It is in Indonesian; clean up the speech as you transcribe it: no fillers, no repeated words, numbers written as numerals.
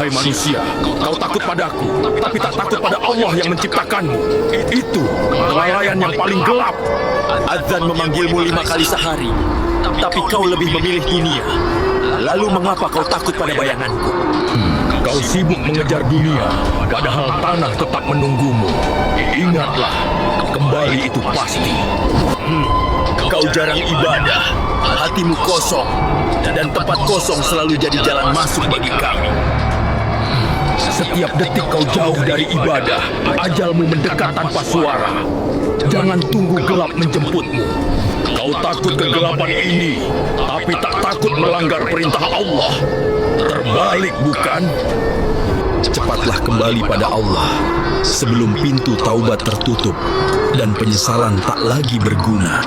Wahai manusia, kau takut padaku, tapi tak takut pada Allah yang menciptakanmu. Itu kelalaian yang paling gelap. Azan memanggilmu 5 kali sehari, tapi kau lebih memilih dunia. Lalu mengapa kau takut pada bayanganku? Kau sibuk mengejar dunia, padahal tanah tetap menunggumu. Ingatlah, kembali itu pasti. Kau jarang ibadah, hatimu kosong, dan tempat kosong selalu jadi jalan masuk bagi kami. Setiap detik kau jauh dari ibadah, ajalmu mendekat tanpa suara. Jangan tunggu gelap menjemputmu. Kau takut kegelapan ini, tapi tak takut melanggar perintah Allah. Terbalik, bukan? Cepatlah kembali pada Allah sebelum pintu taubat tertutup dan penyesalan tak lagi berguna.